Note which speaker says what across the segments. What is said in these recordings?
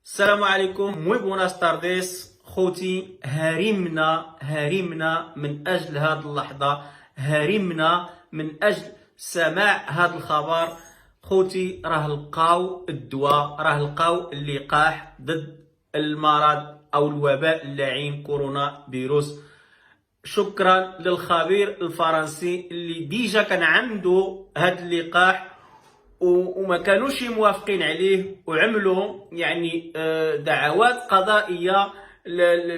Speaker 1: السلام عليكم. muy buenas tardes خوتي. هارمنا من أجل هذه اللحظة، هارمنا من أجل سماع هذا الخبر. خوتي راه لقاو الدواء، راه لقاو اللقاح ضد المرض أو الوباء اللعين كورونا فيروس. شكرا للخبير الفرنسي اللي ديجا كان عنده هذا اللقاح وما كانوش موافقين عليه، وعملوا يعني دعوات قضائية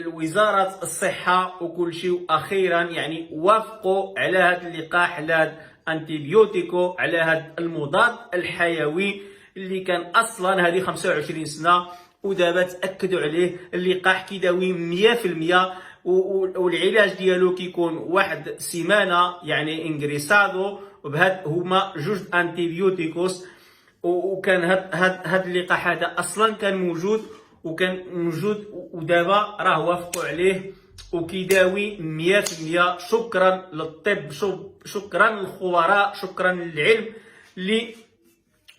Speaker 1: لوزارة الصحة وكل شيء، وأخيرا يعني وافقوا على هذا اللقاح، على هذا أنتيبيوتيكو، على هذا المضاد الحيوي اللي كان أصلا هذه 25 سنة ودابا تأكدوا عليه. اللقاح كيداوي 100%، والعلاج ديالو كيكون واحد سيمانه يعني انغريسادو، وبهاد هما جوج انتيبيوتيكوس. وكان هاد اللقاح هذا اصلا كان موجود ودابا راه وافقوا عليه وكيداوي 100%. شكرا للطب، شكرا للخبراء، شكرا للعلم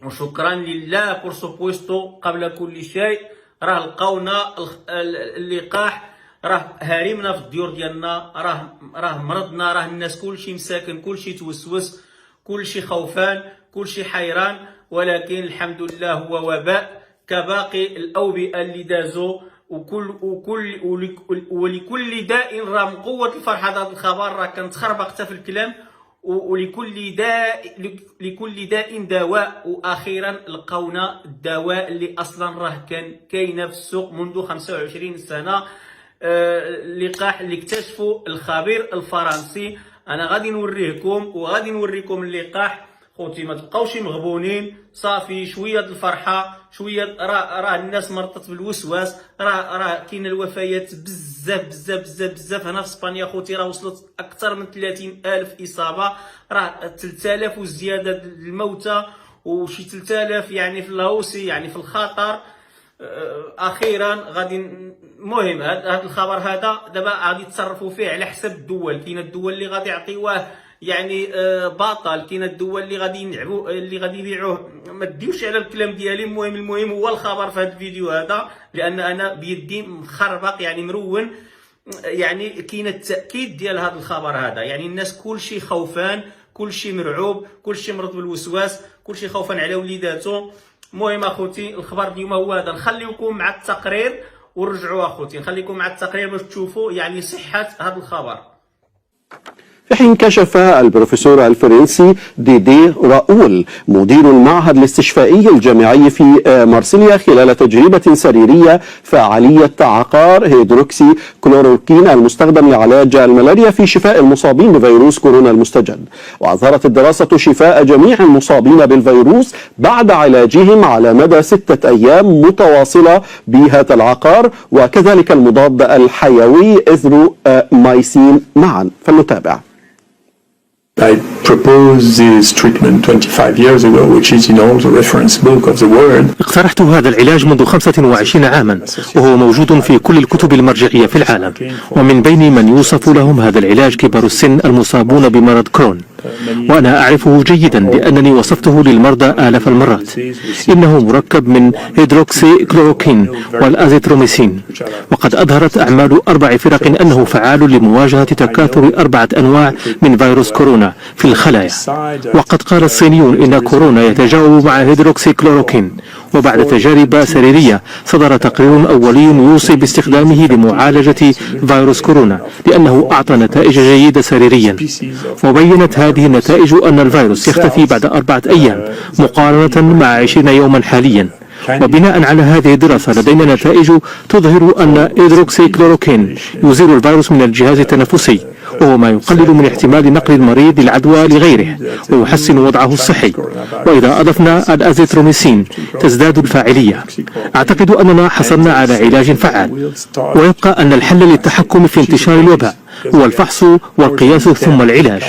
Speaker 1: وشكرا لله بور سوبويستو. قبل كل شيء راه لقاونا اللقاح، راه هارمنا في الديور ديالنا، راه مرضنا، راه الناس كلشي مساكن، كلشي توسوس، كلشي خوفان، كلشي حيران، ولكن الحمد لله هو وباء كباقي الأوبئة اللي دازوا. ولكل داء راه من قوة الفرحة هذا الخبر راه كنتخربق حتى في الكلام. لكل داء دواء، واخيرا لقونا الدواء اللي اصلا راه كان كاينه في السوق منذ 25 سنه. اللقاح اللي اكتشفه الخبير الفرنسي. انا غادي نوريكم وغادي نوريكم اللقاح. خوتي ما تبقاوش مغبونين، صافي شويه الفرحه، شويه راه الناس مرضت بالوسواس، راه كاين الوفيات بزاف هنا في اسبانيا. خوتي راه وصلت اكثر من 30,000 اصابه، راه 3000 وزياده الموتى، وشي 3000 يعني في الهوسي، يعني في الخطر. اخيرا غادي المهم هذا الخبر هذا دابا غادي يتصرفوا فيه على حسب الدول. كاين الدول اللي غادي يعطيوه يعني باطل، كاين الدول اللي غادي ينعبوا، اللي غادي يبيعوه. ما تديوش على الكلام ديالي. المهم هو الخبر في هذا الفيديو هذا، لان انا بيدي مخربق يعني مرون. يعني كاين التاكيد ديال هذا الخبر هذا، يعني الناس كلشي خوفان، كلشي مرعوب، كلشي مرض بالوسواس، كلشي خوفان على وليداتو. المهم اخوتي الخبر اليوم هو هذا. نخليكم مع التقرير ورجعوا اخوتي، نخليكم مع التقرير باش تشوفوا يعني صحة هذا الخبر.
Speaker 2: في حين كشف البروفيسور الفرنسي ديدي راؤول مدير المعهد الاستشفائي الجامعي في مارسيليا خلال تجربة سريرية فعالية عقار هيدروكسي كلوروكين المستخدم لعلاج الملاريا في شفاء المصابين بفيروس كورونا المستجد. وأظهرت الدراسة شفاء جميع المصابين بالفيروس بعد علاجهم على مدى 6 أيام متواصلة بهذا العقار، وكذلك المضاد الحيوي إثرومايسين معا. فلنتابع.
Speaker 3: I proposed this treatment 25 years ago, which is in all the reference book of the world.
Speaker 4: اقترحت هذا العلاج منذ 25 عاما، وهو موجود في كل الكتب المرجعية في العالم، ومن بين من يوصف لهم هذا العلاج كبار السن المصابون بمرض كرون، وأنا أعرفه جيدا لأنني وصفته للمرضى آلاف المرات. إنه مركب من هيدروكسي كلوروكين والأزيتروميسين، وقد أظهرت أعمال 4 فرق أنه فعال لمواجهة تكاثر 4 أنواع من فيروس كورونا في الخلايا. وقد قال الصينيون إن كورونا يتجاوب مع هيدروكسي كلوروكين. وبعد تجارب سريرية صدر تقرير أولي يوصي باستخدامه لمعالجة فيروس كورونا لأنه أعطى نتائج جيدة سريريا. وبينت هذه النتائج أن الفيروس يختفي بعد 4 أيام مقارنة مع 20 يوما حاليا. وبناء على هذه الدراسة لدينا نتائج تظهر أن هيدروكسي كلوروكين يزيل الفيروس من الجهاز التنفسي، وهو ما يقلل من احتمال نقل المريض العدوى لغيره ويحسن وضعه الصحي. وإذا أضفنا الأزيتروميسين تزداد الفاعلية. أعتقد أننا حصلنا على علاج فعال، ويبقى أن الحل للتحكم في انتشار الوباء هو الفحص والقياس ثم العلاج.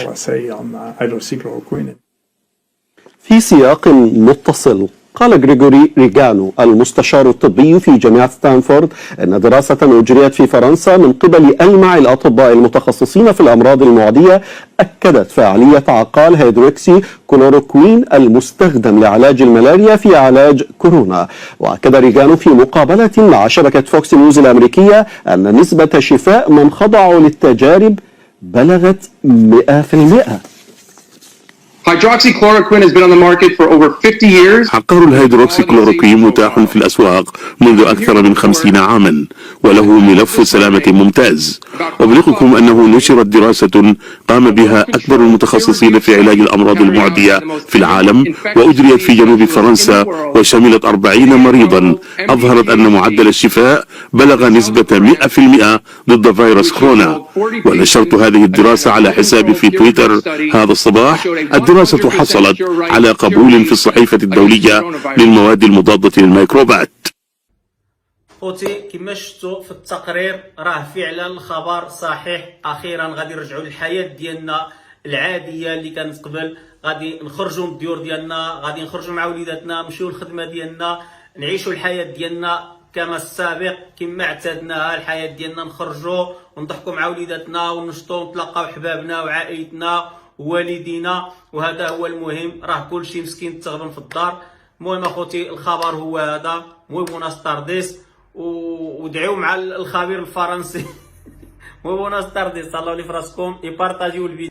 Speaker 2: في سياق متصل، قال غريغوري ريغانو المستشار الطبي في جامعة ستانفورد أن دراسة أجريت في فرنسا من قبل ألمع الأطباء المتخصصين في الأمراض المعدية أكدت فعالية عقال هيدروكسي كلوروكوين المستخدم لعلاج الملاريا في علاج كورونا. وأكد ريغانو في مقابلة مع شبكة فوكس نيوز الأمريكية أن نسبة شفاء من خضعوا للتجارب بلغت 100%.
Speaker 5: Hydroxychloroquine has been on the market for over 50 years.
Speaker 6: عقار الهيدروكسيكلوروكوين متاح في الأسواق منذ أكثر من 50 عاما وله ملف سلامة ممتاز. أبلغكم أنه نشرت دراسة قام بها أكبر المتخصصين في علاج الأمراض المعدية في العالم وأجريت في جنوب فرنسا وشملت 40 مريضا أظهرت أن معدل الشفاء بلغ نسبة 100% ضد فيروس كورونا. ونشرت هذه الدراسة على حسابي في تويتر هذا الصباح. الدراسة حصلت على قبول في الصحيفة الدولية للمواد المضادة للميكروبات.
Speaker 1: خوتي كما شفتوا في التقرير راه فعلا الخبر صحيح. اخيرا غادي نرجعوا للحياه ديالنا العاديه اللي كانت قبل. غادي نخرجوا من الديور ديالنا، غادي نخرجوا مع وليداتنا، نمشيو للخدمه ديالنا، نعيشوا الحياه ديالنا كما السابق كما اعتدناها. الحياه ديالنا نخرجوا ونضحكوا مع وليداتنا ونشطوا ونتلاقاو حبابنا وعائلتنا والدينا، وهذا هو المهم. راه كلشي مسكين تغبن في الدار. المهم اخوتي الخبر هو هذا. موي بوناس تارديس ودعيو مع الخبير الفرنسي. موي بوناس تارديس. صلوا لي فراسكم يبارطاجيو الفيديو.